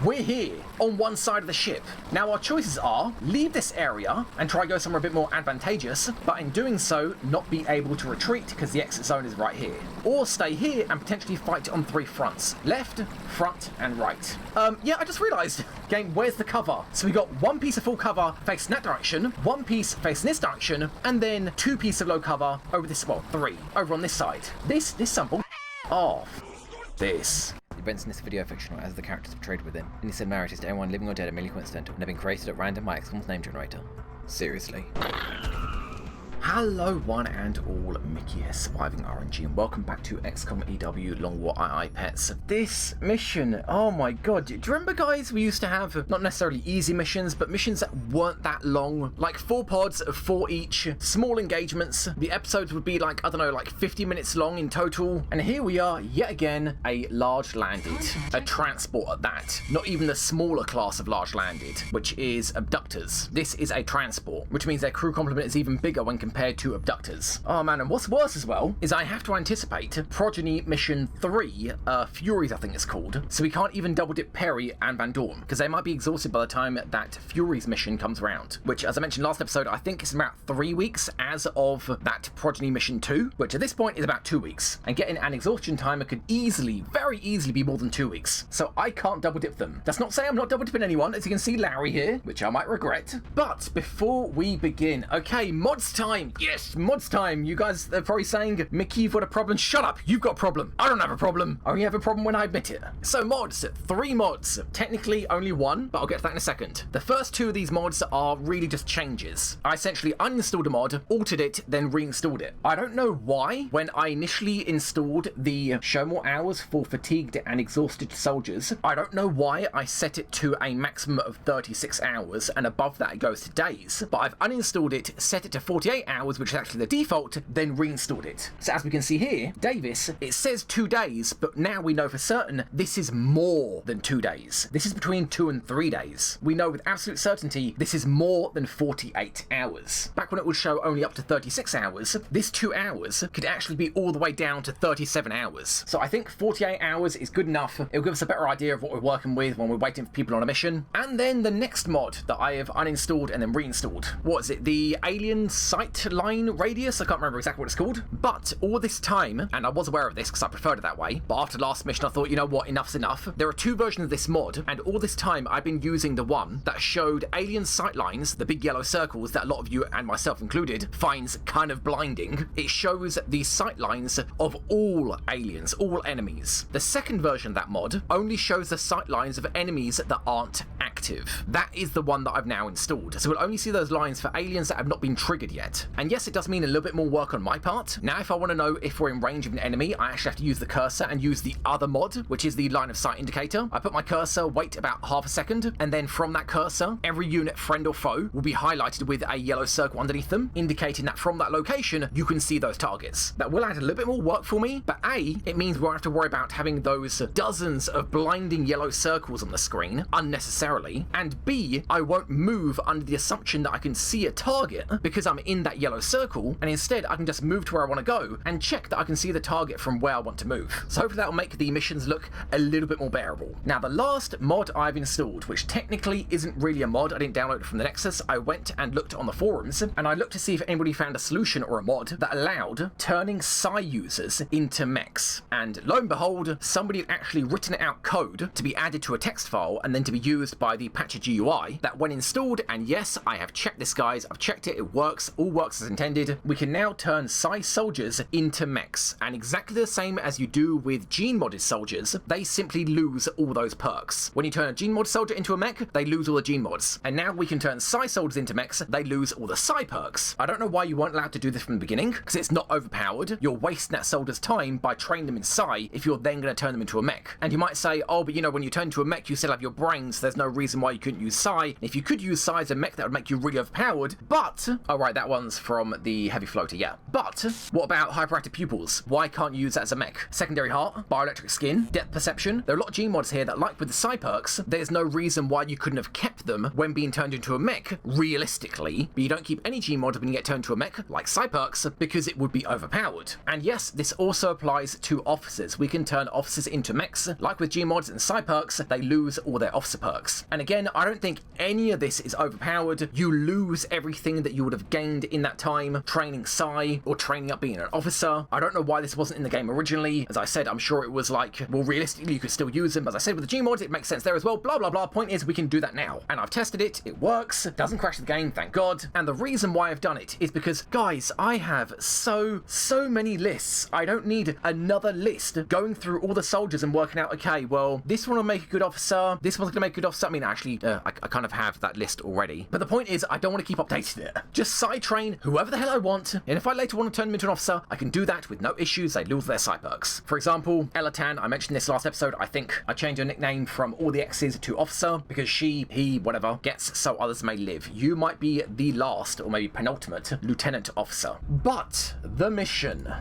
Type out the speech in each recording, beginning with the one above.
We're here on one side of the ship. Now our choices are leave this area and try go somewhere a bit more advantageous, but in doing so not be able to retreat because the exit zone is right here. Or stay here and potentially fight on 3 fronts. Left, front and right. Yeah, I just realised, game, where's the cover? So we got 1 piece of full cover facing that direction, 1 piece facing this direction, and then 2 pieces of low cover over this, well, 3, over on this side. This some bull. Oh, this. The events in this video are fictional as the characters portrayed within. Any similarities to anyone living or dead are merely coincidental and have been created at random by XCOM's name generator. Seriously. Hello one and all, Mickey here, Surviving RNG, and welcome back to XCOM EW Long War II Pets. This mission, oh my god, do you remember guys, we used to have not necessarily easy missions, but missions that weren't that long, like 4 pods of 4 each, small engagements. The episodes would be like, I don't know, like 50 minutes long in total, and here we are yet again, a large landed, a transport at that, not even the smaller class of large landed, which is abductors. This is a transport, which means their crew complement is even bigger when compared to abductors. Oh man, and what's worse as well is I have to anticipate Progeny Mission 3, Furies I think it's called, so we can't even double dip Perry and Van Dorn, because they might be exhausted by the time that Furies mission comes around, which as I mentioned last episode, I think it's about 3 weeks as of that Progeny Mission 2, which at this point is about 2 weeks, and getting an exhaustion timer could easily, very easily be more than 2 weeks, so I can't double dip them. That's not to say I'm not double dipping anyone, as you can see Larry here, which I might regret, but before we begin, okay, mods time. Yes, mods time. You guys are probably saying, Mickey, you've got a problem. Shut up, you've got a problem. I don't have a problem. I only have a problem when I admit it. So mods, 3 mods. Technically only 1, but I'll get to that in a second. The first 2 of these mods are really just changes. I essentially uninstalled a mod, altered it, then reinstalled it. I don't know why, when I initially installed the show more hours for fatigued and exhausted soldiers, I don't know why I set it to a maximum of 36 hours, and above that it goes to days, but I've uninstalled it, set it to 48 hours, which is actually the default, then reinstalled it. So as we can see here, Davis, it says 2 days, but now we know for certain this is more than 2 days. This is between 2 and 3 days. We know with absolute certainty this is more than 48 hours. Back when it would show only up to 36 hours, this 2 hours could actually be all the way down to 37 hours. So I think 48 hours is good enough. It'll give us a better idea of what we're working with when we're waiting for people on a mission. And then the next mod that I have uninstalled and then reinstalled. What is it? The Alien Sight Line Radius? I can't remember exactly what it's called. But all this time, and I was aware of this because I preferred it that way, but after last mission I thought, you know what, enough's enough. There are 2 versions of this mod, and all this time I've been using the one that showed alien sight lines, the big yellow circles that a lot of you, and myself included, finds kind of blinding. It shows the sight lines of all aliens, all enemies. The second version of that mod only shows the sight lines of enemies that aren't active. That is the one that I've now installed. So we'll only see those lines for aliens that have not been triggered yet. And yes, it does mean a little bit more work on my part. Now, if I want to know if we're in range of an enemy, I actually have to use the cursor and use the other mod, which is the line of sight indicator. I put my cursor, wait about half a second, and then from that cursor, every unit, friend or foe, will be highlighted with a yellow circle underneath them, indicating that from that location, you can see those targets. That will add a little bit more work for me, but A, it means we won't have to worry about having those dozens of blinding yellow circles on the screen unnecessarily, and B, I won't move under the assumption that I can see a target because I'm in that yellow circle, and instead I can just move to where I want to go and check that I can see the target from where I want to move. So hopefully that will make the missions look a little bit more bearable. Now the last mod I've installed, which technically isn't really a mod, I didn't download it from the Nexus, I went and looked on the forums and I looked to see if anybody found a solution or a mod that allowed turning Psi users into mechs. And lo and behold, somebody had actually written out code to be added to a text file and then to be used by the patch GUI that when installed, and yes, I have checked this guys, I've checked it, it works, all works as intended, we can now turn Psi soldiers into mechs, and exactly the same as you do with gene modded soldiers, they simply lose all those perks. When you turn a gene mod soldier into a mech, they lose all the gene mods, and now we can turn Psi soldiers into mechs, they lose all the Psi perks. I don't know why you weren't allowed to do this from the beginning, because it's not overpowered. You're wasting that soldier's time by training them in Psi if you're then going to turn them into a mech. And you might say, oh, but you know, when you turn into a mech, you still have your brains, so there's no reason reason why you couldn't use Psy. If you could use Psy as a mech, that would make you really overpowered. But, oh right, that one's from the heavy floater, yeah. But, what about hyperactive pupils? Why can't you use that as a mech? Secondary heart, bioelectric skin, depth perception. There are a lot of Gmods here that, like with the Psy perks, there's no reason why you couldn't have kept them when being turned into a mech, realistically. But you don't keep any Gmods when you get turned into a mech, like Psy perks, because it would be overpowered. And yes, this also applies to officers. We can turn officers into mechs. Like with Gmods and Psy perks, they lose all their officer perks. And again, I don't think any of this is overpowered. You lose everything that you would have gained in that time training Psy or training up being an officer. I don't know why this wasn't in the game originally. As I said, I'm sure it was like, well, realistically, you could still use them. As I said, with the Gmods, it makes sense there as well. Blah, blah, blah. Point is, we can do that now. And I've tested it. It works. It doesn't crash the game, thank God. And the reason why I've done it is because, guys, I have so many lists. I don't need another list going through all the soldiers and working out, okay, well, this one will make a good officer. This one's going to make a good officer. I mean, actually, I kind of have that list already. But the point is, I don't want to keep updating it. Just side train whoever the hell I want. And if I later want to turn them into an officer, I can do that with no issues. They lose their Psy perks. For example, Elatan, I mentioned this last episode. I think I changed her nickname from all the X's to officer because she, he, whatever, gets so others may live. You might be the last or maybe penultimate lieutenant officer. But the mission.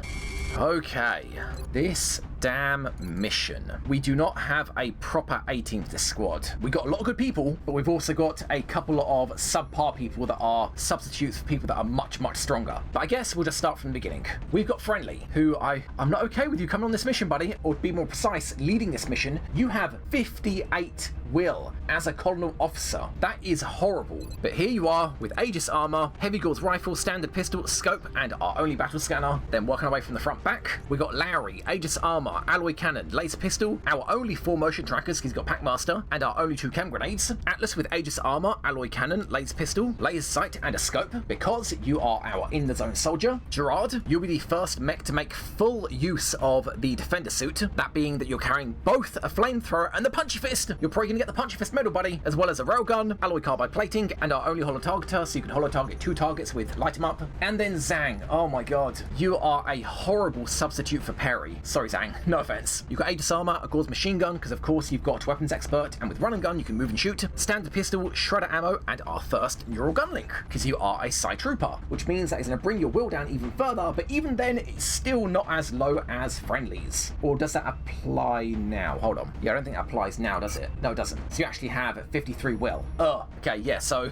Okay, this damn mission. We do not have a proper A-team for this squad. We got a lot of good people, but we've also got a couple of subpar people that are substitutes for people that are much stronger. But I guess we'll just start from the beginning. We've got Friendly, who I'm not okay with you coming on this mission, buddy, or to be more precise, leading this mission. You have 58 will as a colonel officer. That is horrible. But here you are with Aegis armor, heavy gauze rifle, standard pistol, scope, and our only battle scanner. Then working our way from the front back, we got Lowry, Aegis armor, alloy cannon, laser pistol, our only 4 motion trackers, he's got Packmaster, and our only 2 chem grenades. Atlas with Aegis armor, alloy cannon, laser pistol, laser sight, and a scope, because you are our in the zone soldier. Gerard, you'll be the first mech to make full use of the defender suit, that being that you're carrying both a flamethrower and the punchy fist. You're probably gonna get the punchy fist medal, buddy, as well as a railgun, alloy carbide plating, and our only holo targeter, so you can holo target 2 targets with light 'em up. And then Zhang, oh my god, you are a horrible substitute for Perry. Sorry Zhang, no offense. You've got Aegis armor, a gauze machine gun, because of course you've got weapons expert, and with run and gun you can move and shoot, standard pistol, shredder ammo, and our first neural gun link, because you are a Psy trooper, which means that is going to bring your will down even further, but even then it's still not as low as Friendly's. Or does that apply now? Hold on. Yeah, I don't think that applies now, does it? No, it doesn't. So you actually have 53 will. Okay, yeah, so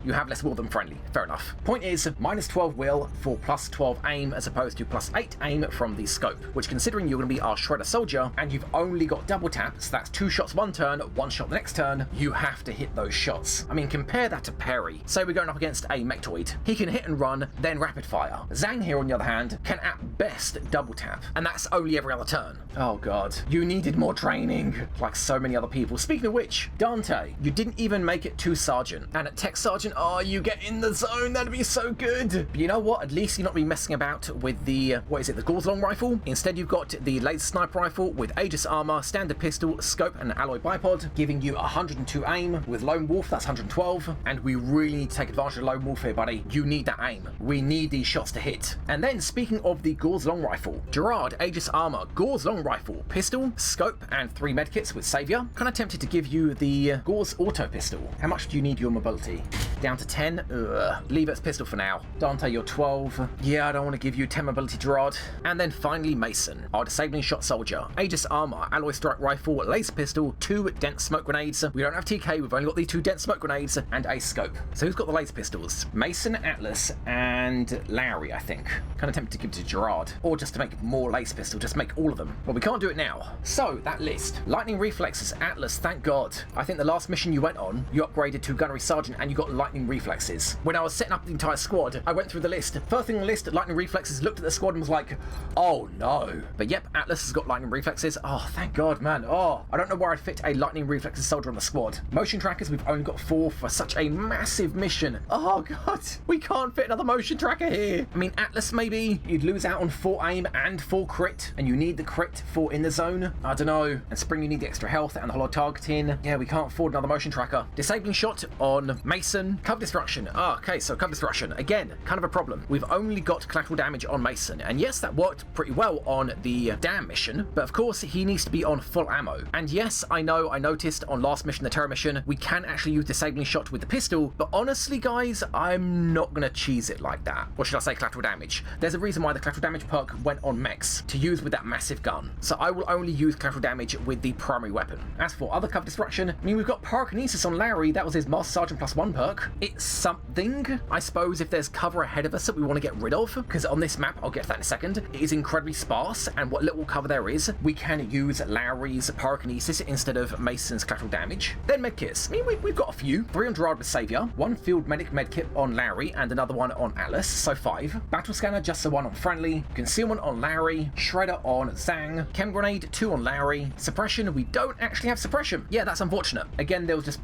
you have less will than Friendly. Fair enough. Point is, minus 12 will for plus 12 aim as opposed to plus 8 aim from the scope, which considering you're going to be our shredder soldier and you've only got double tap, so that's 2 shots one turn, 1 shot the next turn, you have to hit those shots. I mean, compare that to Perry. Say we're going up against a Mechtoid. He can hit and run, then rapid fire. Zhang here, on the other hand, can at best double tap, and that's only every other turn. Oh god, you needed more training, like so many other people. Speaking of which, Dante, you didn't even make it to Sergeant, and at Tech Sergeant, oh, you get in the zone, that'd be so good. But you know what, at least you're not be messing about with the, what is it, the Gauze Long Rifle? Instead, you've got the Laser Sniper Rifle with Aegis Armor, Standard Pistol, Scope, and Alloy Bipod, giving you 102 aim. With Lone Wolf, that's 112, and we really need to take advantage of Lone Wolf here, buddy. You need that aim. We need these shots to hit. And then, speaking of the Gauze Long Rifle, Gerard, Aegis Armor, Gauze Long Rifle, Pistol, Scope, and 3 medkits with Savior. Kind of tempted to give you the Gauze Auto Pistol. How much do you need your mobility? Down to 10? Ugh. Leave it as pistol for now. Dante, you're 12. Yeah, I don't want to give you 10 mobility, Gerard. And then finally, Mason, our disabling shot soldier. Aegis Armor, Alloy Strike Rifle, Laser Pistol, 2 dense smoke grenades. We don't have TK, we've only got these 2 dense smoke grenades, and a scope. So who's got the laser pistols? Mason, Atlas, and Lowry, I think. Kind of tempted to give it to Gerard. Or just to make more laser pistol, just make all of them. But we can't do it now. So, that list. Lightning Reflexes, Atlas, thank God. I think the last mission you went on, you upgraded to Gunnery Sergeant and you got Lightning Reflexes. When I was setting up the entire squad, I went through the list. First thing on the list, Lightning Reflexes, looked at the squad and was like, oh no. But yep, Atlas has got Lightning Reflexes. Oh, thank God, man. Oh, I don't know where I'd fit a Lightning Reflexes soldier on the squad. Motion trackers, we've only got 4 for such a massive mission. Oh God, we can't fit another motion tracker here. I mean, Atlas maybe, you'd lose out on 4 aim and 4 crit, and you need the crit for in the zone. I don't know. And Spring, you need the extra health and the holo targeting. Yeah, we can't afford another motion tracker. Disabling shot on Mason. Cover destruction. Okay, so cover destruction. Again, kind of a problem. We've only got collateral damage on Mason. And yes, that worked pretty well on the Dam mission, but of course he needs to be on full ammo. And yes, I know, I noticed on last mission, the Terror mission, we can actually use disabling shot with the pistol, but honestly guys, I'm not gonna cheese it like that. Or should I say collateral damage? There's a reason why the collateral damage perk went on mechs, to use with that massive gun. So I will only use collateral damage with the primary weapon. As for other cover destruction, I mean, we've got pyrokinesis on Larry, that was his Master Sergeant +1 perk. It's something, I suppose, if there's cover ahead of us that we want to get rid of, because on this map, I'll get to that in a second, it is incredibly sparse, and what little cover there is, we can use Larry's pyrokinesis instead of Mason's collateral damage. Then medkits. I mean, we've got a few. 3 on Gerard with Saviour, 1 field medic medkit on Larry, and another one on Atlas, so 5. Battle scanner, just the 1 on Friendly. Concealment on Larry. Shredder on Zhang. Chem grenade, 2 on Larry. Suppression, we don't actually have suppression. Yeah, that's unfortunate. Again, there was just,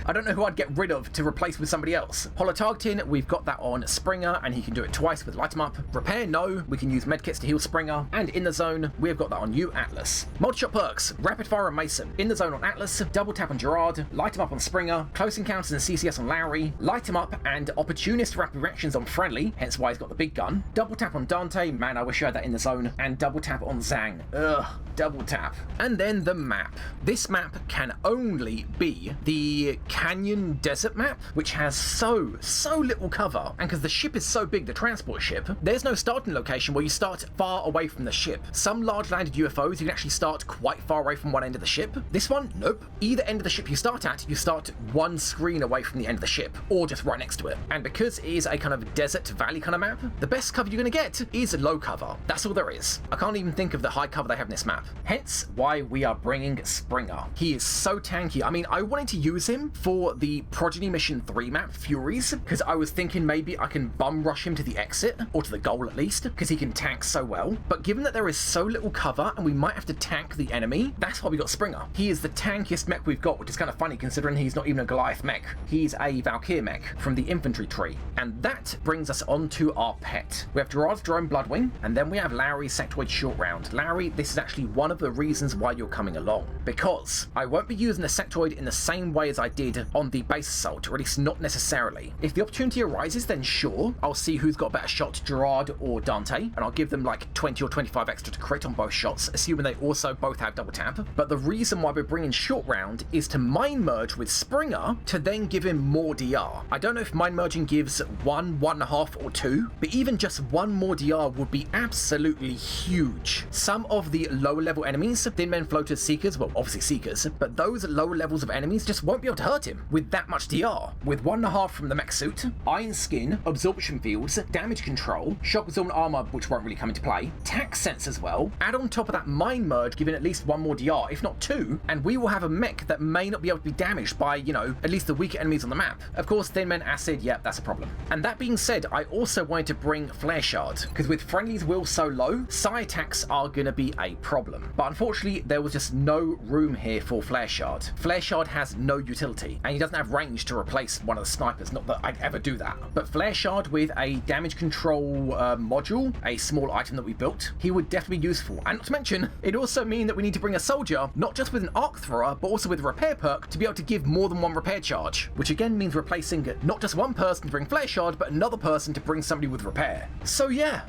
I don't know who I'd get rid of to replace with somebody else. Holotargeting, we've got that on Springer, and he can do it twice with Light 'em Up. Repair, no. We can use medkits to heal Springer. And in the zone, we've got that on you, Atlas. Multi-shot perks, Rapid Fire on Mason. In the zone on Atlas, Double Tap on Gerard, Light 'em Up on Springer, Close Encounters and CCS on Larry, Light 'em Up and Opportunist Rapid Reactions on Friendly, hence why he's got the big gun. Double Tap on Dante, man, I wish I had that in the zone. And Double Tap on Zhang. Ugh, double tap. And then the map. This map can only be the Canyon Desert map, which has so little cover. And because the ship is so big, the transport ship, there's no starting location where you start far away from the ship. Some large landed UFOs, you can actually start quite far away from one end of the ship. This one, nope. Either end of the ship you start at, you start one screen away from the end of the ship, or just right next to it. And because it is a kind of desert valley kind of map, the best cover you're going to get is low cover. That's all there is. I can't even think of the high cover they have in this map. Hence why we are bringing Springer. He is so tanky. I mean, I wanted to use him for the Progeny Mission 3 map, Furies, because I was thinking maybe I can bum rush him to the exit, or to the goal at least, because he can tank so well. But given that there is so little cover and we might have to tank the enemy, that's why we got Springer. He is the tankiest mech we've got, which is kind of funny considering he's not even a Goliath mech. He's a Valkyr mech from the infantry tree. And that brings us on to our pet. We have Gerard's drone Bloodwing, and then we have Larry's sectoid short round. Larry, this is actually one of the reasons why you're coming along, because I won't be using the sectoid in the same way as I did on the base assault, or at least not necessarily. If the opportunity arises, then sure, I'll see who's got a better shot, Gerard or Dante, and I'll give them like 20 or 25 extra to crit on both shots, assuming they also both have double tap. But the reason why we're bringing short round is to mind merge with Springer to then give him more DR. I don't know if mind merging gives 1, 1.5 or 2, but even just 1 more DR would be absolutely huge. Some of the lower level enemies, Thin Men, Floaters, Seekers, well obviously Seekers, but those lower levels of enemies just won't be able to hurt him with that much DR. With 1.5 from the mech suit, Iron Skin, Absorption Fields, Damage Control, Shock Absorbent Armor, which won't really come into play, Tax Sense as well, add on top of that Mind Merge giving at least 1 more DR, if not 2, and we will have a mech that may not be able to be damaged by, you know, at least the weaker enemies on the map. Of course, Thin Men, Acid, yep, that's a problem. And that being said, I also wanted to bring Flare Shard, because with Friendly's will so low, psi attacks are going to be a problem. But unfortunately, there was just no room here for Flare Shard. Flare Shard has no utility, and he doesn't have range to replace one of the snipers, not that I'd ever do that. But Flare Shard with a damage control module, a small item that we built, he would definitely be useful. And not to mention, it also mean that we need to bring a soldier, not just with an arc thrower, but also with a repair perk to be able to give more than 1 repair charge, which again means replacing not just one person to bring Flare Shard, but another person to bring somebody with repair. So yeah,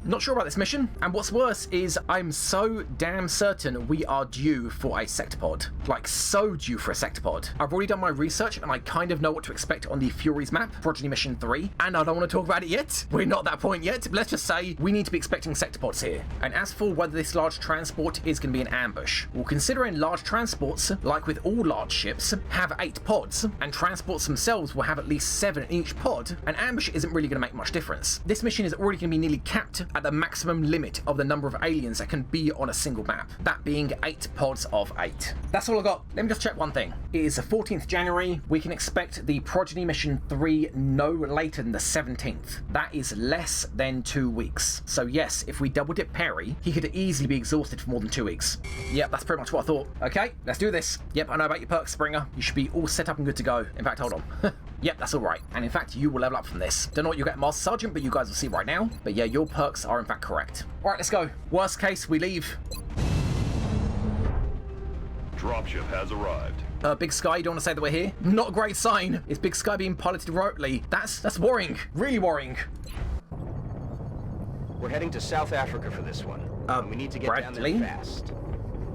not sure about this mission. And what's worse is I'm so damn certain we are due for a sectopod. Like, so due for a sectopod. I've already done my research and I kind of know what to expect on the Furies map, Progeny Mission 3, and I don't want to talk about it yet. We're not at that point yet, but let's just say we need to be expecting sectopods here. And as for whether this large transport is going to be an ambush, well, considering large transports, like with all large ships, have 8 pods, and transports themselves will have at least 7 in each pod, an ambush isn't really going to make much difference. This mission is already going to be nearly capped at the maximum limit of the number of aliens that can be on a single map, that being 8 pods of 8. That's all I got. Let me just check one thing. It is the 14th January. We can expect the Progeny Mission 3 no later than the 17th. That is less than 2 weeks. So yes, if we double dip Perry, he could easily be exhausted for more than 2 weeks. Yep, that's pretty much what I thought. Okay, let's do this. Yep, I know about your perks, Springer. You should be all set up and good to go. In fact, hold on. Yep, that's alright. And in fact, you will level up from this. Don't know what you get, Master Sergeant, but you guys will see right now. But yeah, your perks are in fact correct. Alright, let's go. Worst case, we leave. Dropship has arrived. Big Sky, you don't want to say that we're here? Not a great sign. Is Big Sky being piloted remotely? That's worrying. Really worrying. We're heading to South Africa for this one. And we need to get down Bradley? there fast.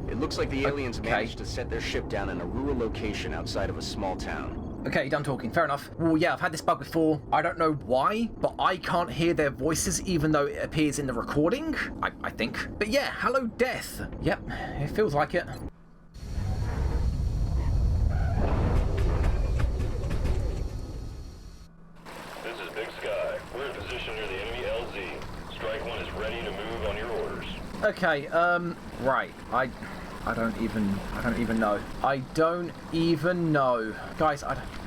It looks like the aliens managed to set their ship down in a rural location outside of a small town. Okay, done talking. Fair enough. Well, yeah, I've had this bug before. I don't know why, but I can't hear their voices even though it appears in the recording, I think. But yeah, Hallowed Death. Yep, it feels like it. This is Big Sky. We're in position near the enemy LZ. Strike 1 is ready to move on your orders. Okay, right. I don't even know. I don't even know. Guys,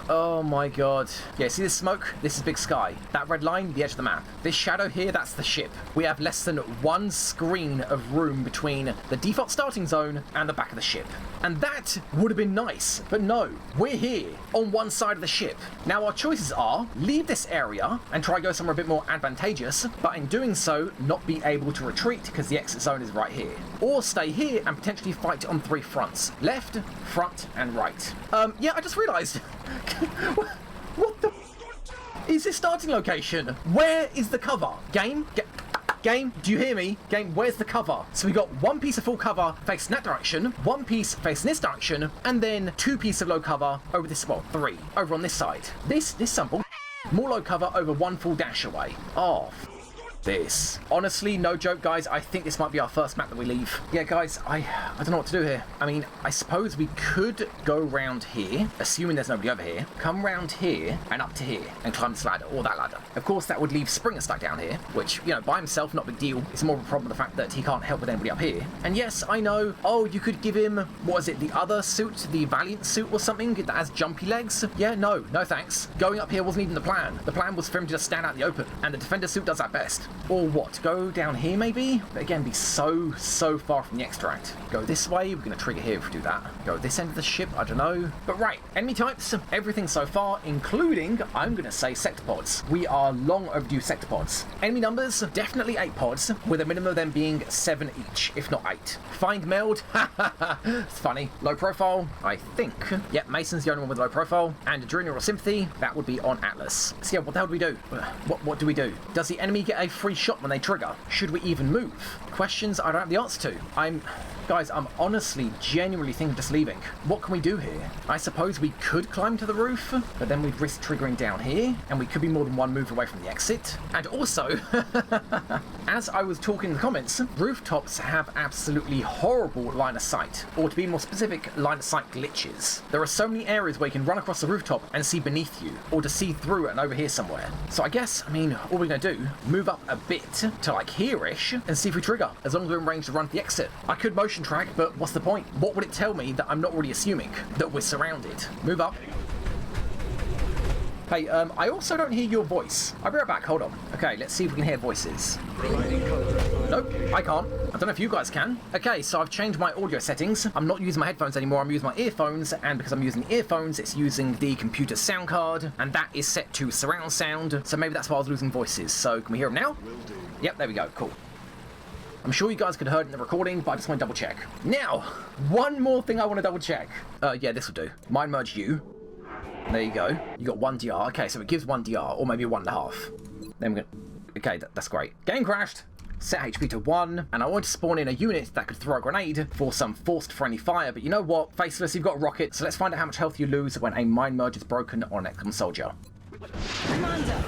oh my god. Yeah, see this smoke? This is Big Sky. That red line, the edge of the map. This shadow here, that's the ship. We have less than one screen of room between the default starting zone and the back of the ship. And that would have been nice, but no, we're here on one side of the ship. Now our choices are leave this area and try go somewhere a bit more advantageous, but in doing so, not be able to retreat because the exit zone is right here. Or stay here and potentially fight on 3 fronts. Left, front, and right. Yeah, I just realized. What the is this starting location? Where is the cover? Game? Game, do you hear me? Game, where's the cover? So we got one piece of full cover facing that direction, one piece facing this direction, and then 2 pieces of low cover over this, well, 3, over on this side. This sample, more low cover over 1 full dash away. Oh, this. Honestly, no joke, guys, I think this might be our first map that we leave. Yeah, guys, I don't know what to do here. I mean, I suppose we could go round here, assuming there's nobody over here, come round here and up to here and climb this ladder, or that ladder. Of course, that would leave Springer stuck down here, which, you know, by himself, not a big deal. It's more of a problem with the fact that he can't help with anybody up here. And yes, I know, oh, you could give him, what is it, the other suit, the Valiant suit or something that has jumpy legs? Yeah, no thanks. Going up here wasn't even the plan. The plan was for him to just stand out in the open, and the Defender suit does that best. Or what? Go down here maybe? But again, be so far from the extract. Go this way, we're going to trigger here if we do that. Go this end of the ship, I don't know. But right, enemy types, everything so far, including, I'm going to say, sector pods. We are long overdue sector pods. Enemy numbers, definitely 8 pods, with a minimum of them being 7 each, if not 8. Find meld, it's funny. Low profile, I think. Yep, Mason's the only one with low profile. And Adrenal or Sympathy, that would be on Atlas. So yeah, what the hell do we do? What do we do? Does the enemy get a free shot when they trigger? Should we even move? Questions I don't have the answer to. Guys, I'm honestly, genuinely thinking of just leaving. What can we do here? I suppose we could climb to the roof, but then we'd risk triggering down here, and we could be more than one move away from the exit. And also, as I was talking in the comments, rooftops have absolutely horrible line of sight, or to be more specific, line of sight glitches. There are so many areas where you can run across the rooftop and see beneath you, or to see through it and over here somewhere. So I guess, all we're gonna do, move up a bit to like here-ish, and see if we trigger, as long as we're in range to run to the exit. I could motion track, but what's the point? What would it tell me that I'm not already assuming? That we're surrounded. Move up. Hey, I also don't hear your voice. I'll be right back, hold on. Okay, let's see if we can hear voices. Nope, I can't. I don't know if you guys can. Okay, so I've changed my audio settings. I'm not using my headphones anymore, I'm using my earphones, and because I'm using earphones, it's using the computer sound card, and that is set to surround sound, so maybe that's why I was losing voices. So, can we hear them now? Yep, there we go, cool. I'm sure you guys could have heard it in the recording, but I just want to double check. Now, one more thing I want to double check. Yeah, this will do. Mind merge you. There you go. You got 1 DR. Okay, so it gives 1 DR, or maybe 1.5. Then we're gonna... Okay, that's great. Game crashed. Set HP to 1, and I want to spawn in a unit that could throw a grenade for some forced friendly fire, but you know what? Faceless, you've got a rocket, so let's find out how much health you lose when a mind merge is broken on an XCOM soldier. Commander,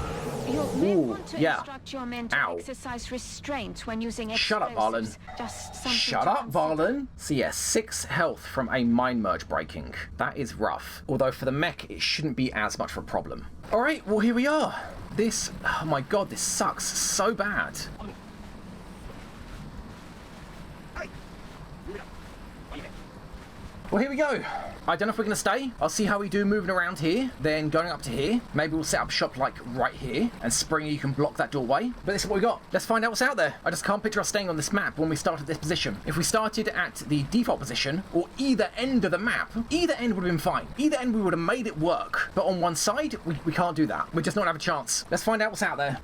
you may want to yeah. instruct your men to exercise restraint when using Shut up, Varlin. Just something Shut to up, Varlin. So yeah, 6 health from a mind merge breaking. That is rough. Although for the mech, it shouldn't be as much of a problem. Alright, well here we are. This, oh my god, this sucks so bad. Well, here we go. I don't know if we're going to stay. I'll see how we do moving around here, then going up to here. Maybe we'll set up shop like right here, and Springer, you can block that doorway. But this is what we got. Let's find out what's out there. I just can't picture us staying on this map when we started this position. If we started at the default position, or either end of the map, either end would have been fine. Either end we would have made it work. But on one side, we can't do that. We're just not have a chance. Let's find out what's out there.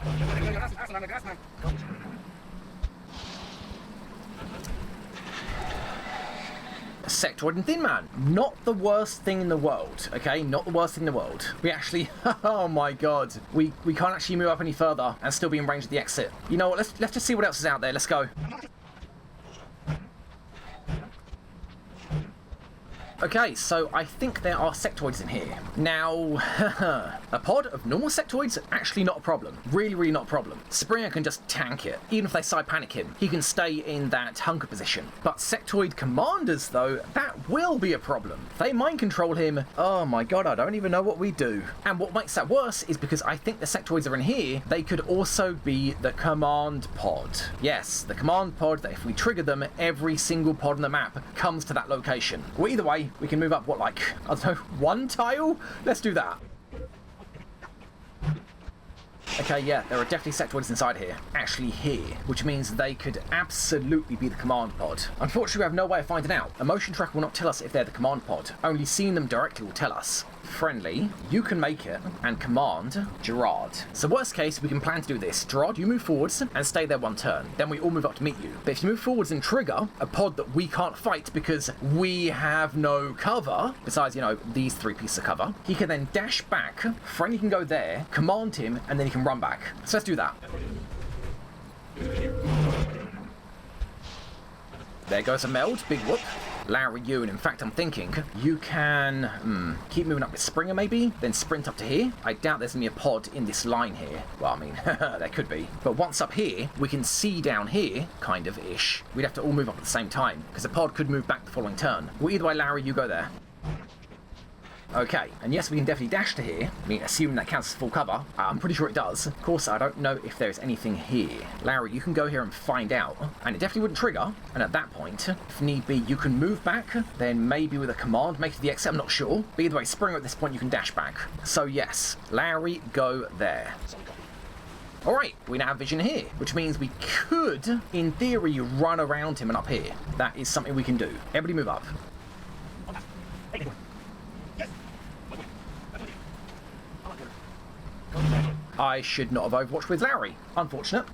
sectoid and Thin Man. Not the worst thing in the world, okay? Not the worst thing in the world. We actually, oh my god, we can't actually move up any further and still be in range of the exit. You know what, let's just see what else is out there. Let's go. Okay, so I think there are sectoids in here. Now, a pod of normal sectoids, actually not a problem. Really, really not a problem. Springer can just tank it. Even if they side panic him, he can stay in that hunker position. But sectoid commanders, though, that will be a problem. If they mind control him, oh my god, I don't even know what we do. And what makes that worse is because I think the sectoids are in here, they could also be the command pod. Yes, the command pod that if we trigger them, every single pod on the map comes to that location. Well, either way, we can move up, what, like, I don't know, 1 tile? Let's do that. Okay, yeah, there are definitely sectoids inside here. Actually here, which means they could absolutely be the command pod. Unfortunately, we have no way of finding out. A motion tracker will not tell us if they're the command pod. Only seeing them directly will tell us. Friendly, you can make it and command Gerard. So worst case, we can plan to do this. Gerard, you move forwards and stay there 1 turn. Then we all move up to meet you. But if you move forwards and trigger a pod that we can't fight because we have no cover, besides, you know, these 3 pieces of cover, he can then dash back. Friendly can go there, command him, and then he can run back. So let's do that. There goes a meld. Big whoop. Larry, you, and in fact I'm thinking you can keep moving up with Springer maybe, then sprint up to here. I doubt there's going to be a pod in this line here. Well, I mean, there could be. But once up here, we can see down here, kind of ish. We'd have to all move up at the same time, because the pod could move back the following turn. Well, either way, Larry, you go there. Okay, and yes, we can definitely dash to here. I mean, assuming that counts as full cover. I'm pretty sure it does. Of course, I don't know if there's anything here. Larry, you can go here and find out. And it definitely wouldn't trigger. And at that point, if need be, you can move back. Then maybe with a command, make it the exit. I'm not sure. But either way, Springer at this point, you can dash back. So yes, Larry, go there. Alright, we now have vision here, which means we could, in theory, run around him and up here. That is something we can do. Everybody move up. I should not have overwatched with Larry. Unfortunate.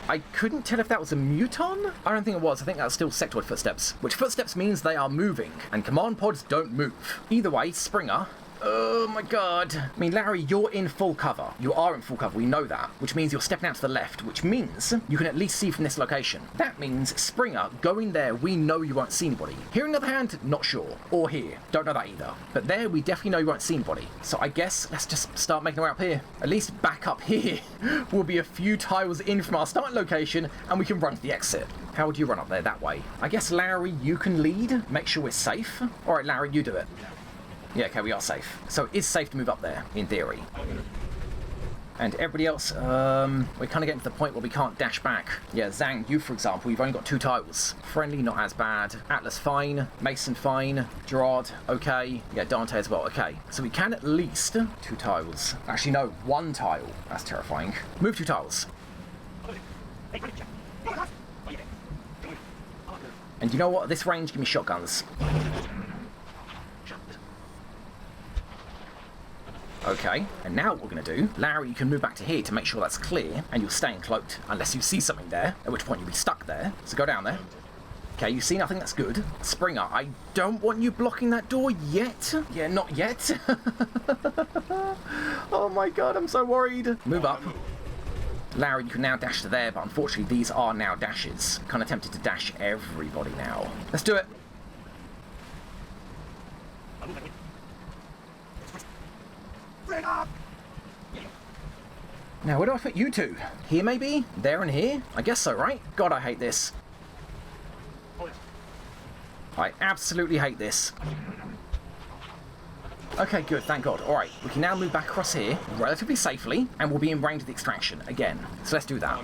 I couldn't tell if that was a muton. I don't think it was. I think that was still sectoid footsteps, which footsteps means they are moving, and command pods don't move. Either way, Springer. Oh my god. I mean, Larry, you're in full cover. You are in full cover, we know that. Which means you're stepping out to the left, which means you can at least see from this location. That means, Springer, going there, we know you won't see anybody. Here, on the other hand, not sure. Or here. Don't know that either. But there, we definitely know you won't see anybody. So I guess let's just start making our way up here. At least back up here. We'll be a few tiles in from our starting location, and we can run to the exit. How would you run up there that way? I guess, Larry, you can lead. Make sure we're safe. Alright, Larry, you do it. Yeah, okay, we are safe. So it is safe to move up there, in theory. And everybody else, we're kind of getting to the point where we can't dash back. Yeah, Zhang, you, for example, you've only got 2 tiles. Friendly, not as bad. Atlas, fine. Mason, fine. Gerard, okay. Yeah, Dante as well, okay. So we can at least 2 tiles. Actually, no, 1 tile. That's terrifying. Move 2 tiles. And you know what? At this range, give me shotguns. Okay, and now what we're going to do, Larry, you can move back to here to make sure that's clear, and you'll stay encloaked unless you see something there, at which point you'll be stuck there. So go down there. Okay, you see nothing, that's good. Springer, I don't want you blocking that door yet. Yeah, not yet. Oh my god, I'm so worried. Move up. Larry, you can now dash to there, but unfortunately these are now dashes. Kind of tempted to dash everybody now. Let's do it. Now, where do I put you two? Here, maybe? There and here? I guess so, right? God, I hate this. I absolutely hate this. Okay, good, thank God. Alright, we can now move back across here relatively safely, and we'll be in range of the extraction again. So let's do that.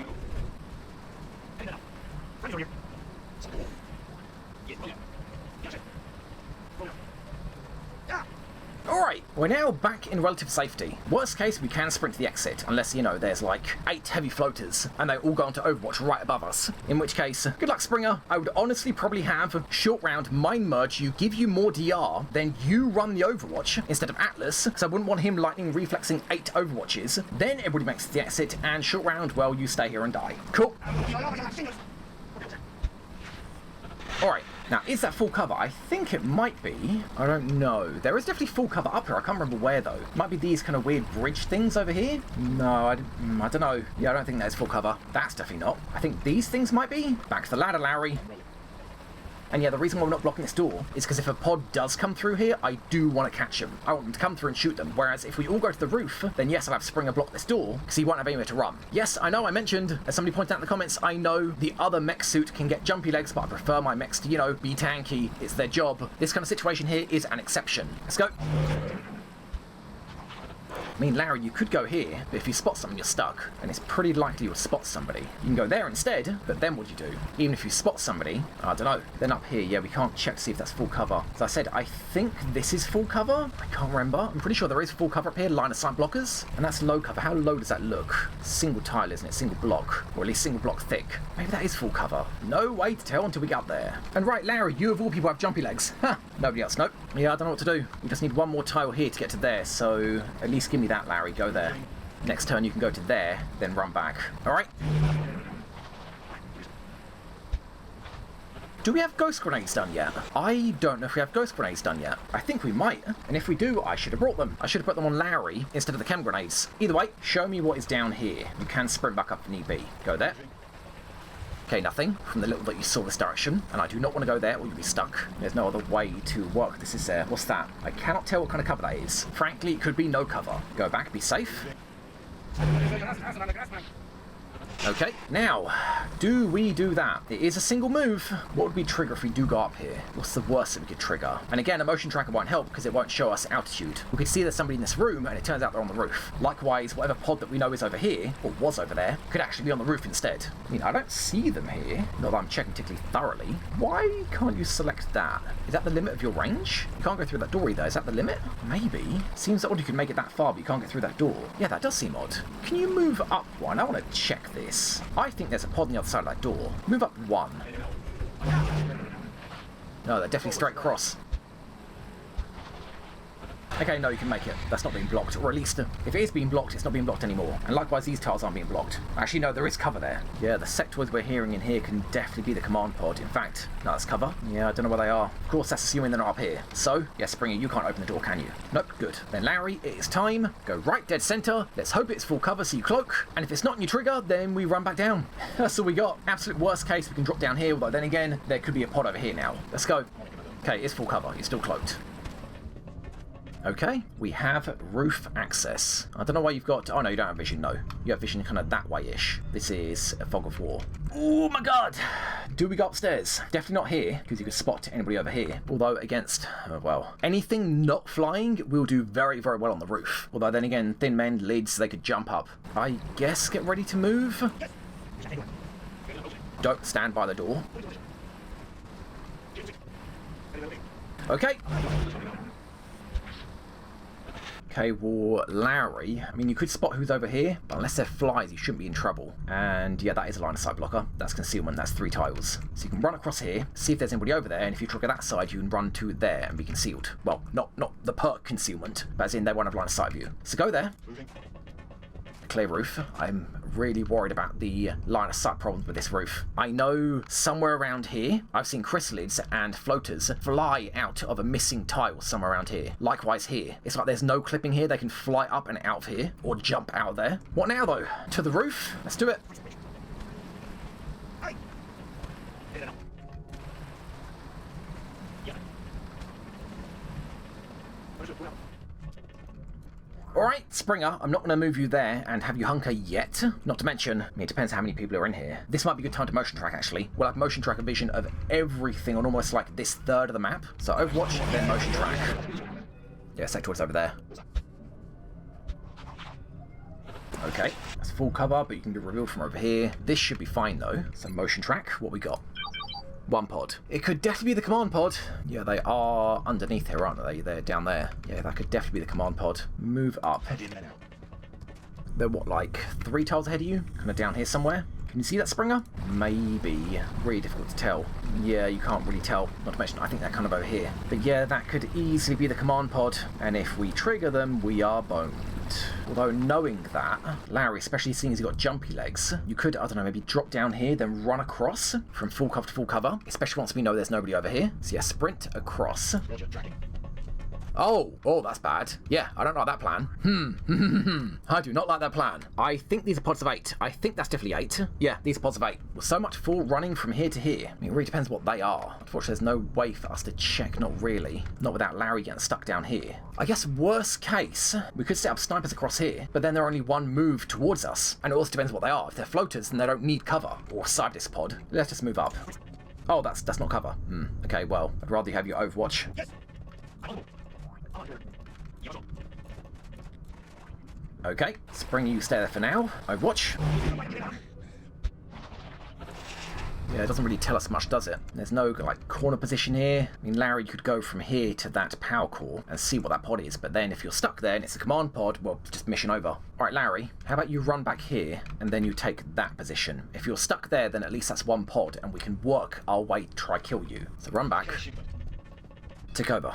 Alright, we're now back in relative safety. Worst case, we can sprint to the exit, unless, you know, there's like 8 heavy floaters, and they all go onto Overwatch right above us. In which case, good luck, Springer. I would honestly probably have short round mind merge you, give you more DR, then you run the Overwatch instead of Atlas, so I wouldn't want him lightning reflexing 8 Overwatches. Then everybody makes the exit, and short round, well, you stay here and die. Cool. Alright, now is that full cover? I think it might be. I don't know. There is definitely full cover up here. I can't remember where though. Might be these kind of weird bridge things over here? No, I don't know. Yeah, I don't think that's full cover. That's definitely not. I think these things might be. Back to the ladder, Larry. And yeah, the reason why we're not blocking this door is because if a pod does come through here, I do want to catch them. I want them to come through and shoot them. Whereas if we all go to the roof, then yes, I'll have Springer block this door because he won't have anywhere to run. Yes, I know I mentioned, as somebody pointed out in the comments, I know the other mech suit can get jumpy legs, but I prefer my mechs to, you know, be tanky. It's their job. This kind of situation here is an exception. Let's go. I mean, Larry, you could go here, but if you spot something, you're stuck. And it's pretty likely you'll spot somebody. You can go there instead, but then what do you do? Even if you spot somebody, I don't know. Then up here, yeah, we can't check to see if that's full cover. As I said, I think this is full cover. I can't remember. I'm pretty sure there is full cover up here, line of sight blockers. And that's low cover. How low does that look? Single tile, isn't it? Single block. Or at least single block thick. Maybe that is full cover. No way to tell until we get up there. And right, Larry, you of all people have jumpy legs. Ha! Nobody else, nope. Yeah, I don't know what to do. We just need one more tile here to get to there, so at least give me that, Larry. Go there. Next turn you can go to there, then run back. Alright? Do we have ghost grenades done yet? I don't know if we have ghost grenades done yet. I think we might. And if we do, I should have brought them. I should have put them on Larry instead of the chem grenades. Either way, show me what is down here. You can sprint back up if need be. Go there. Okay, nothing from the little that you saw this direction, and I do not want to go there or you'll be stuck. There's no other way to work this, is there? What's that? I cannot tell what kind of cover that is. Frankly, it could be no cover. Go back, be safe. Okay, now, do we do that? It is a single move. What would we trigger if we do go up here? What's the worst that we could trigger? And again, a motion tracker won't help because it won't show us altitude. We could see there's somebody in this room and it turns out they're on the roof. Likewise, whatever pod that we know is over here, or was over there, could actually be on the roof instead. I mean, I don't see them here. Not that I'm checking particularly thoroughly. Why can't you select that? Is that the limit of your range? You can't go through that door either. Is that the limit? Maybe. Seems odd you can make it that far, but you can't get through that door. Yeah, that does seem odd. Can you move up one? I want to check this. I think there's a pod on the other side of that door. Move up one. No, they're definitely straight across. Okay, no, you can make it. That's not being blocked. Or at least, if it is being blocked, it's not being blocked anymore. And likewise, these tiles aren't being blocked. Actually, no, there is cover there. Yeah, the sectoids we're hearing in here can definitely be the command pod. In fact, no, that's cover. Yeah, I don't know where they are. Of course, that's assuming they're not up here. So, yeah, Springer, you can't open the door, can you? Nope, good. Then Larry, it is time. Go right dead center. Let's hope it's full cover so you cloak. And if it's not and you trigger, then we run back down. That's all we got. Absolute worst case, we can drop down here. Although then again, there could be a pod over here now. Let's go. Okay, it's full cover. You're still cloaked. Okay, we have roof access. I don't know why you've got... Oh, no, you don't have vision, no. You have vision kind of that way-ish. This is a fog of war. Oh, my God! Do we go upstairs? Definitely not here, because you can spot anybody over here. Although, against... well, anything not flying will do very, very well on the roof. Although, then again, thin men, lids, they could jump up. I guess get ready to move. Don't stand by the door. Okay. Okay, well, Larry, I mean, you could spot who's over here, but unless they're flies, you shouldn't be in trouble. And yeah, that is a line of sight blocker. That's concealment, that's 3 tiles. So you can run across here, see if there's anybody over there, and if you trigger that side, you can run to there and be concealed. Well, not the perk concealment, but as in they won't have line of sight view. So go there. Clear roof. I'm really worried about the line of sight problems with this roof. I know somewhere around here, I've seen chrysalids and floaters fly out of a missing tile somewhere around here. Likewise here. It's like there's no clipping here. They can fly up and out of here or jump out of there. What now though? To the roof? Let's do it. Alright, Springer, I'm not going to move you there and have you hunker yet. Not to mention, I mean, it depends how many people are in here. This might be a good time to motion track, actually. We'll have motion tracker vision of everything on almost like this third of the map. So Overwatch, then motion track. Yeah, sectoid's over there. Okay, that's full cover, but you can be revealed from over here. This should be fine, though. So motion track, what we got? 1 pod. It could definitely be the command pod. Yeah, they are underneath here, aren't they? They're down there. Yeah, that could definitely be the command pod. Move up. They're what, like 3 tiles ahead of you? Kind of down here somewhere? Can you see that, Springer? Maybe. Really difficult to tell. Yeah, you can't really tell. Not to mention, I think they're kind of over here. But yeah, that could easily be the command pod. And if we trigger them, we are boned. Although knowing that, Larry, especially seeing as he's got jumpy legs, you could, I don't know, maybe drop down here, then run across from full cover to full cover, especially once we know there's nobody over here. So yeah, sprint across. Oh, that's bad. Yeah, I don't like that plan. I do not like that plan. I think these are pods of 8. I think that's definitely 8. Yeah, these are pods of 8. With so much full running from here to here, I mean, it really depends what they are. Unfortunately, there's no way for us to check, not really. Not without Larry getting stuck down here. I guess worst case, we could set up snipers across here, but then they're only one move towards us. And it also depends what they are. If they're floaters, then they don't need cover. Or side this pod. Let's just move up. Oh, that's not cover. Okay, well, I'd rather you have your Overwatch. Yes. Okay, Spring, you stay there for now. Overwatch. Yeah, it doesn't really tell us much, does it? There's no, like, corner position here. I mean, Larry could go from here to that power core and see what that pod is, but then if you're stuck there and it's a command pod, well, just mission over. Alright, Larry, how about you run back here and then you take that position? If you're stuck there, then at least that's one pod and we can work our way to try kill you. So run back. Take over.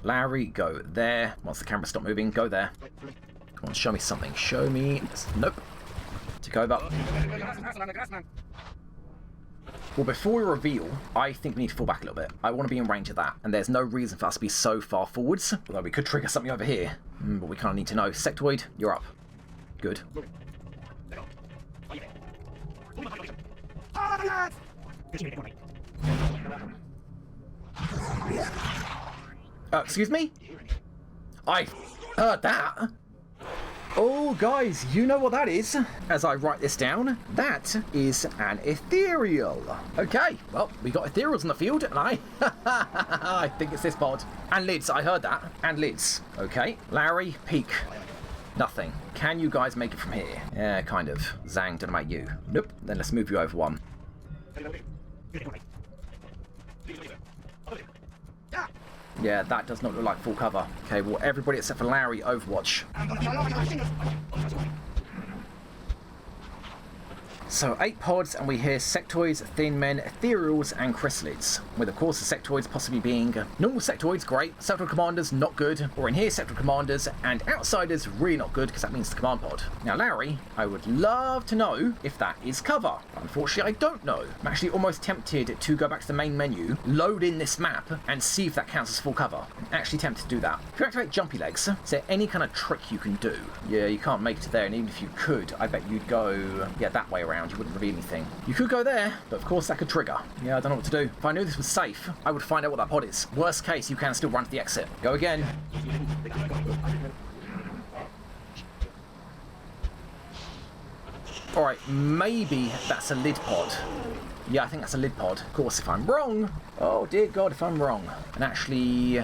Larry, go there. Once the camera stops moving, go there. Come on, show me something. Show me... Nope. Take over. Well, before we reveal, I think we need to fall back a little bit. I want to be in range of that, and there's no reason for us to be so far forwards. Although we could trigger something over here. But we kind of need to know. Sectoid, you're up. Good. Excuse me? I heard that. Oh, guys, you know what that is. As I write this down, that is an ethereal. Okay, well, we got ethereals in the field, and I think it's this pod. And lids, I heard that. And lids. Okay, Larry, peek. Nothing. Can you guys make it from here? Yeah, kind of. Zang, don't know about you. Nope. Then let's move you over one. Yeah, that does not look like full cover. Okay, well, everybody except for Larry, Overwatch. So 8 pods, and we hear sectoids, thin men, ethereals, and chrysalids. With, of course, the sectoids possibly being normal sectoids, great. Sectoid commanders, not good. Or in here, sectoid commanders, and outsiders, really not good, because that means the command pod. Now, Larry, I would love to know if that is cover. Unfortunately, I don't know. I'm actually almost tempted to go back to the main menu, load in this map, and see if that counts as full cover. I'm actually tempted to do that. If you activate jumpy legs, is there any kind of trick you can do? Yeah, you can't make it to there, and even if you could, I bet you'd go, yeah, that way around. You wouldn't reveal anything. You could go there, but of course that could trigger. Yeah, I don't know what to do. If I knew this was safe, I would find out what that pod is. Worst case, you can still run to the exit. Go again. Alright, maybe that's a lid pod. Yeah, I think that's a lid pod. Of course, if I'm wrong... Oh, dear God, if I'm wrong. And actually,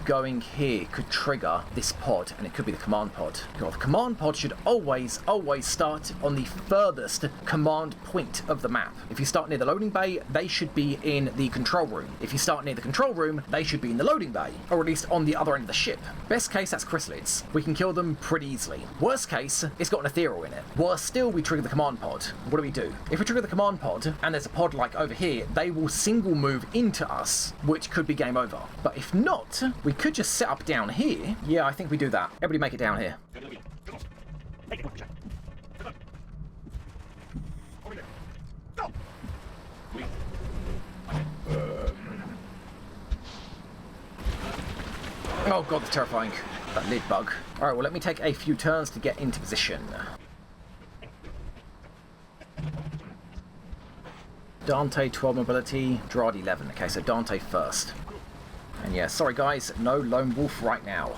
going here could trigger this pod, and it could be the command pod. God, the command pod should always start on the furthest command point of the map. If you start near the loading bay, they should be in the control room. If you start near the control room, they should be in the loading bay, or at least on the other end of the ship. Best case, that's chrysalids. We can kill them pretty easily. Worst case, it's got an ethereal in it. Worse still, we trigger the command pod. What do we do? If we trigger the command pod, and there's a pod like over here, they will single move into us, which could be game over. But if not, we could just set up down here. Yeah, I think we do that. Everybody make it down here. Oh God, that's terrifying. That lid bug. Alright, well, let me take a few turns to get into position. Dante 12 mobility, Drad 11. Okay, so Dante first. And yeah, sorry guys, no lone wolf right now.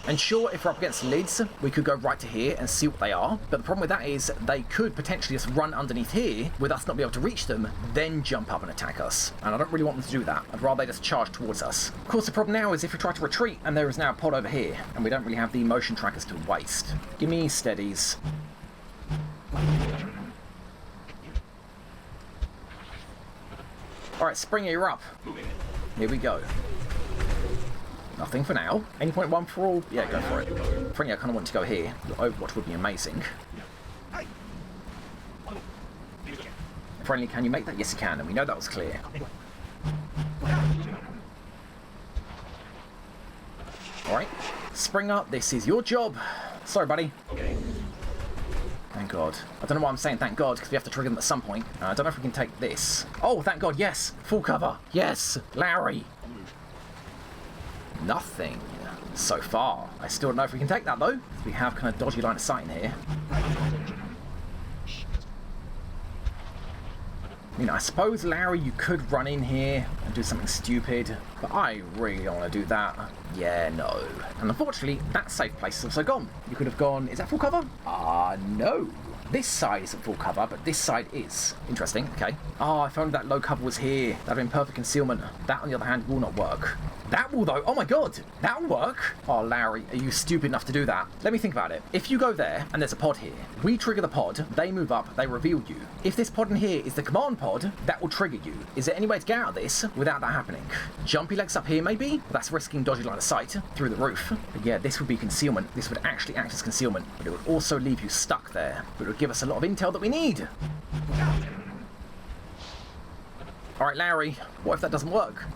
And sure, if we're up against lids, we could go right to here and see what they are. But the problem with that is they could potentially just run underneath here with us not be able to reach them, then jump up and attack us. And I don't really want them to do that. I'd rather they just charge towards us. Of course, the problem now is if we try to retreat and there is now a pod over here, and we don't really have the motion trackers to waste. Give me steadies. Alright, Springer, you're up. Here we go. Nothing for now. Any point one for all? Yeah, go for it. Frankly, I kind of want to go here. Your Overwatch would be amazing. Friendly, can you make that? Yes, you can, and we know that was clear. Alright. Springer, this is your job. Sorry, buddy. Thank God. I don't know why I'm saying thank God, because we have to trigger them at some point. I don't know if we can take this. Oh, thank God, yes. Full cover. Yes. Larry. Nothing so far. I still don't know if we can take that, though. We have kind of dodgy line of sight in here. You know, I suppose, Larry, you could run in here and do something stupid, but I really don't want to do that. Yeah, no. And unfortunately, that safe place is also gone. You could have gone, is that full cover? No. This side isn't full cover, but this side is. Interesting, okay. Oh, if only that low cover was here. That would have been perfect concealment. That, on the other hand, will not work. That will, though. Oh, my God. That will work. Oh, Larry, are you stupid enough to do that? Let me think about it. If you go there, and there's a pod here, we trigger the pod, they move up, they reveal you. If this pod in here is the command pod, that will trigger you. Is there any way to get out of this without that happening? Jumpy legs up here, maybe? That's risking dodgy line of sight through the roof. But yeah, this would be concealment. This would actually act as concealment, but it would also leave you stuck there. But it would give us a lot of intel that we need. All right, Larry, what if that doesn't work?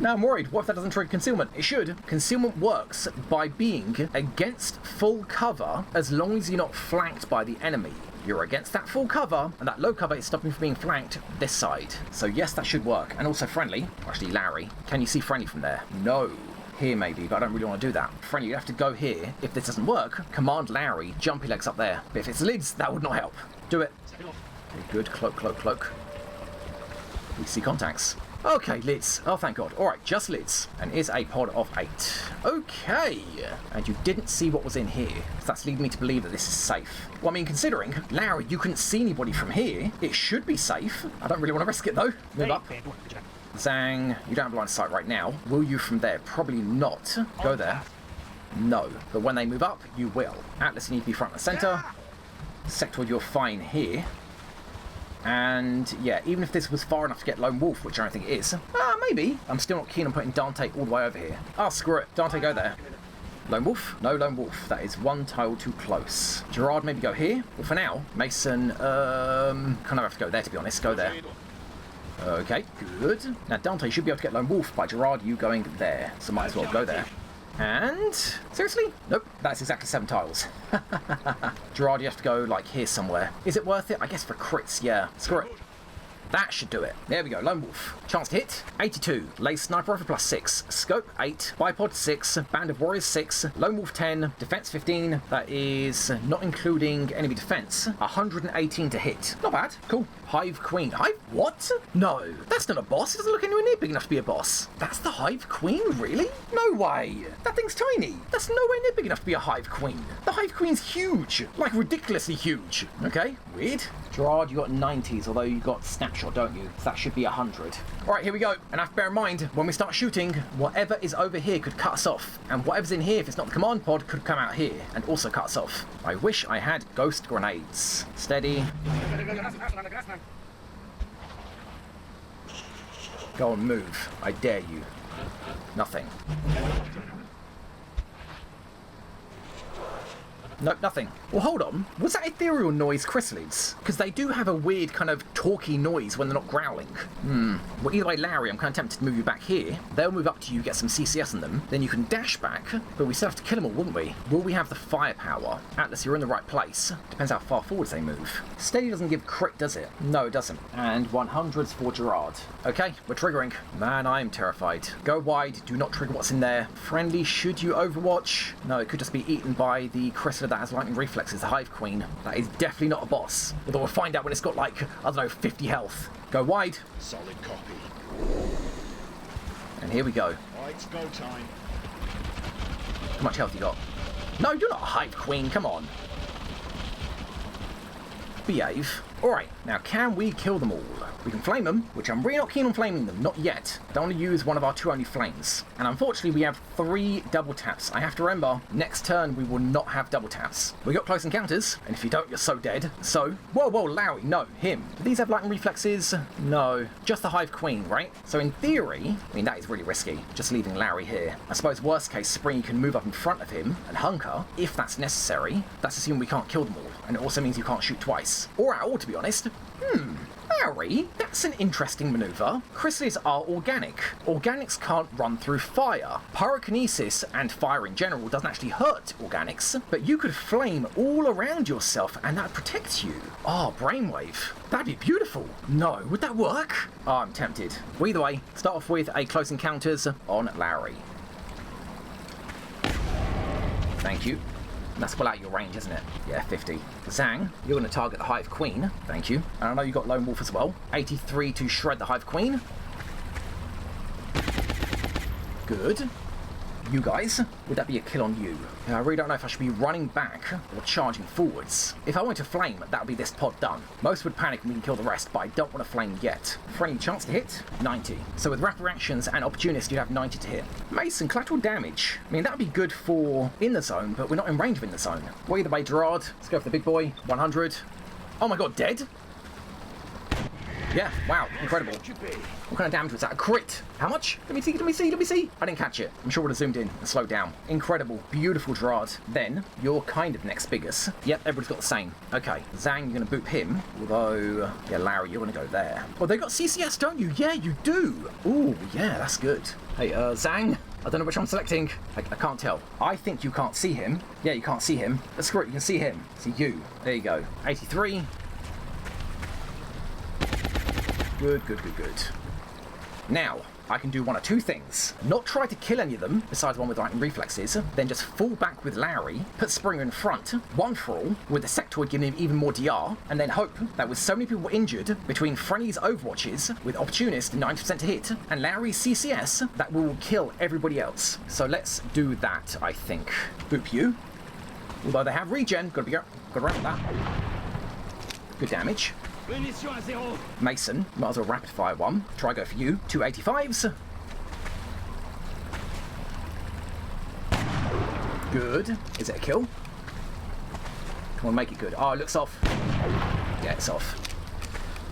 Now I'm worried. What if that doesn't trigger concealment? It should. Concealment works by being against full cover as long as you're not flanked by the enemy. You're against that full cover, and that low cover is stopping you from being flanked this side. So yes, that should work. And also Friendly. Actually, Larry. Can you see Friendly from there? No. Here maybe, but I don't really want to do that. Friendly, you have to go here. If this doesn't work, command Larry, jumpy legs up there. But if it's lids, that would not help. Do it. Okay, good. Cloak, cloak, cloak. We see contacts. Okay, lids. Oh, thank God. All right, just lids. And is a pod of 8. Okay. And you didn't see what was in here. So that's leading me to believe that this is safe. Well, I mean, considering, Larry, you couldn't see anybody from here, it should be safe. I don't really want to risk it, though. Move up. Zang, you don't have line of sight right now. Will you from there? Probably not. Go there. No. But when they move up, you will. Atlas, you need to be front and center. Sectoid, you're fine here. And yeah, even if this was far enough to get Lone Wolf, which I don't think it is, maybe. I'm still not keen on putting Dante all the way over here. Oh, screw it. Dante, go there. Lone Wolf? No Lone Wolf. That is one tile too close. Gerard, maybe go here. Well, for now, Mason, kind of have to go there, to be honest. Go there. Okay, good. Now, Dante should be able to get Lone Wolf by Gerard, you going there. So might as well go there. And... seriously? Nope, that's exactly 7 tiles. Gerard, you have to go, like, here somewhere. Is it worth it? I guess for crits, yeah. Screw it. That should do it. There we go, Lone Wolf. Chance to hit, 82. Lace Sniper Rifle plus 6. Scope, 8. Bipod, 6. Band of Warriors, 6. Lone Wolf, 10. Defense, 15. That is not including enemy defense. 118 to hit. Not bad. Cool. Hive Queen. Hive? What? No, that's not a boss. It doesn't look anywhere near big enough to be a boss. That's the Hive Queen? Really? No way. That thing's tiny. That's nowhere near big enough to be a Hive Queen. The Hive Queen's huge. Like, ridiculously huge. Okay, weird. Gerard, you got 90s, although you got Snapshot, don't you? So that should be 100. All right, here we go. And have to bear in mind, when we start shooting, whatever is over here could cut us off. And whatever's in here, if it's not the command pod, could come out here and also cut us off. I wish I had ghost grenades. Steady. Go and move. I dare you. Nothing. Nope, nothing. Well, hold on. Was that ethereal noise chrysalids? Because they do have a weird kind of talky noise when they're not growling. Well, either way, Larry, I'm kind of tempted to move you back here. They'll move up to you, get some CCS on them. Then you can dash back, but we still have to kill them all, wouldn't we? Will we have the firepower? Atlas, you're in the right place. Depends how far forwards they move. Steady doesn't give crit, does it? No, it doesn't. And 100s for Gerard. Okay, we're triggering. Man, I'm terrified. Go wide. Do not trigger what's in there. Friendly, should you overwatch? No, it could just be eaten by the chrysalid that has lightning reflexes, the Hive Queen. That is definitely not a boss. Although we'll find out when it's got, like, I don't know, 50 health. Go wide. Solid copy. And here we go. Right, go time. How much health you got? No, you're not a Hive Queen, come on. Behave. Alright, now can we kill them all? We can flame them, which I'm really not keen on flaming them, not yet. Don't want to use one of our 2 only flames. And unfortunately we have 3 double taps. I have to remember, next turn we will not have double taps. We got close encounters, and if you don't, you're so dead. So, whoa, Larry, no, him. Do these have lightning reflexes? No, just the Hive Queen, right? So in theory, I mean that is really risky, just leaving Larry here. I suppose worst case, Spring can move up in front of him and hunker, if that's necessary. That's assuming we can't kill them all, and it also means you can't shoot twice. Or at all, to be honest. Larry, that's an interesting maneuver. Chrysalids are organic. Organics can't run through fire. Pyrokinesis and fire in general doesn't actually hurt organics, but you could flame all around yourself and that protects you. Oh, brainwave. That'd be beautiful. No, would that work? Oh, I'm tempted. Well, either way, start off with a close encounters on Larry. Thank you. That's well out of your range, isn't it? Yeah, 50. Zhang, you're going to target the Hive Queen. Thank you. And I know you got Lone Wolf as well. 83 to shred the Hive Queen. Good. You guys, would that be a kill on you? I really don't know if I should be running back or charging forwards. If I went to flame, that would be this pod done. Most would panic and we can kill the rest, but I don't want to flame yet. Friendly chance to hit? 90. So with rapid reactions and opportunist, you have 90 to hit. Mason, collateral damage. I mean, that would be good for in the zone, but we're not in range of in the zone. Well, either way, Gerard, let's go for the big boy. 100. Oh my god, dead? Yeah, wow, incredible. What kind of damage was that? A crit. How much? Let me see, let me see, let me see. I didn't catch it. I'm sure it would have zoomed in and slowed down. Incredible, beautiful Gerard. Then, you're kind of next biggest. Yep, everybody's got the same. Okay, Zhang, you're going to boop him. Although, yeah, Larry, you're going to go there. Oh, they got CCS, don't you? Yeah, you do. Ooh, yeah, that's good. Hey, Zhang, I don't know which I'm selecting. I can't tell. I think you can't see him. Yeah, you can't see him. That's great, you can see him. See you. There you go. 83. Good, good, good, good. Now, I can do one of two things. Not try to kill any of them, besides one with lightning reflexes, then just fall back with Larry, put Springer in front, one for all, with the sectoid giving him even more DR, and then hope that with so many people injured, between Frenny's Overwatches, with Opportunist 90% to hit, and Larry's CCS, that will kill everybody else. So let's do that, I think. Boop you. Although they have regen, gotta around that. Good damage. Mason, might as well rapid fire one. Try go for you. 285s. Good. Is it a kill? Come on, make it good. Oh, it looks off. Yeah, it's off.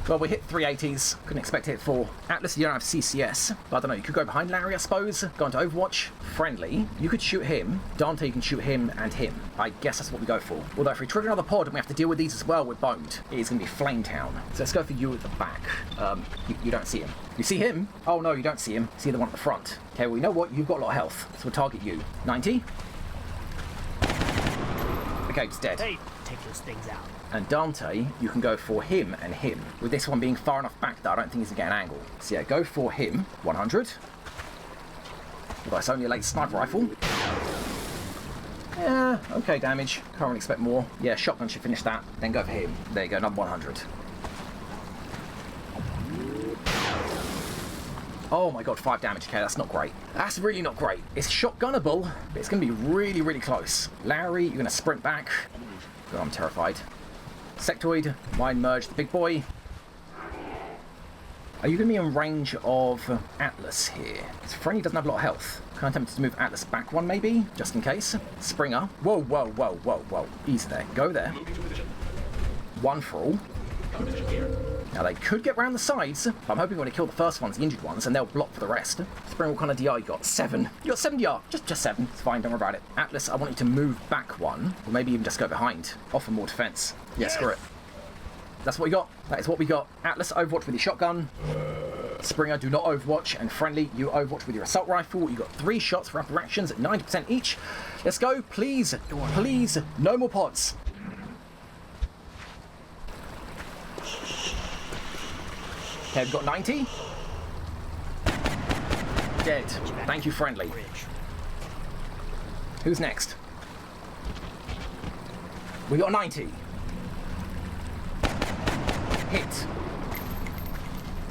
Well, we hit 380s. Couldn't expect to hit 4. Atlas, you don't have CCS. But I don't know, you could go behind Larry, I suppose. Go into Overwatch. Friendly. You could shoot him. Dante, you can shoot him and him. I guess that's what we go for. Although if we trigger another pod and we have to deal with these as well, we're boned. It is going to be Flame Town. So let's go for you at the back. You don't see him. You see him? Oh, no, you don't see him. See the one at the front. Okay, well, you know what? You've got a lot of health. So we'll target you. 90. Okay, it's dead. Hey, take those things out. And Dante, you can go for him and him. With this one being far enough back that I don't think he's going to get an angle. So yeah, go for him. 100. Although it's only a late sniper rifle. Yeah, okay damage. Can't really expect more. Yeah, shotgun should finish that. Then go for him. There you go, another 100. Oh my god, 5 damage. Okay, that's not great. That's really not great. It's shotgunnable, but it's going to be really, really close. Larry, you're going to sprint back. God, I'm terrified. Sectoid, mind merge the big boy. Are you going to be in range of Atlas here? So Frenny doesn't have a lot of health. Kind of tempted to move Atlas back one maybe, just in case. Springer. Whoa, whoa, whoa, whoa, whoa. Easy there. Go there. One for all. Now they could get round the sides, but I'm hoping we're going to kill the first ones, the injured ones, and they'll block for the rest. Springer, what kind of DR you got? 7. You got 7 DR. Just 7. It's fine, don't worry about it. Atlas, I want you to move back one, or maybe even just go behind. Offer more defense. Yeah, screw it. That's what we got. That is what we got. Atlas, Overwatch with your shotgun. Springer, do not Overwatch. And Friendly, you Overwatch with your assault rifle. You got 3 shots for rapid reactions at 90% each. Let's go, please. Please, no more pods. Okay, we've got 90. Dead. Thank you, Friendly. Who's next? We got 90. Hit.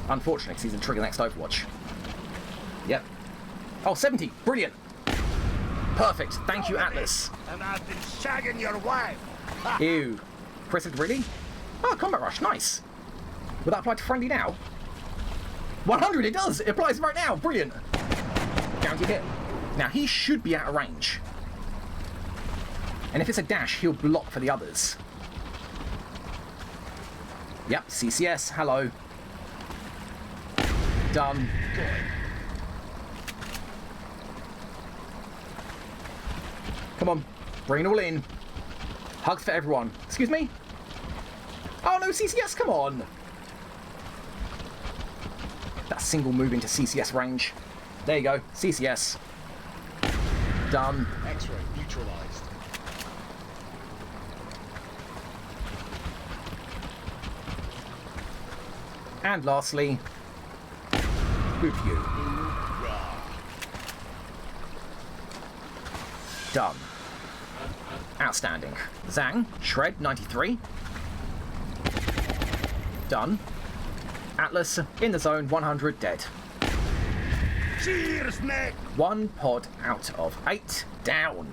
Unfortunately, because he's the trigger next Overwatch. Yep. Oh, 70. Brilliant. Perfect. Thank you, Atlas. And I've been shagging your wife. Ew. Chris, really? Oh, combat rush. Nice. Will that apply to Friendly now? 100, it does! It applies right now! Brilliant! Guaranteed hit. Now, he should be out of range. And if it's a dash, he'll block for the others. Yep, CCS, hello. Done. Come on, bring it all in. Hugs for everyone. Excuse me? Oh no, CCS, come on! that single move into CCS range. There you go, CCS. Done. X-ray neutralized. And lastly, boop you. Hoorah. Done. Outstanding. Zang, Shred, 93. Done. Atlas, in the zone, 100, dead. Cheers, mate! 1 pod out of 8, down.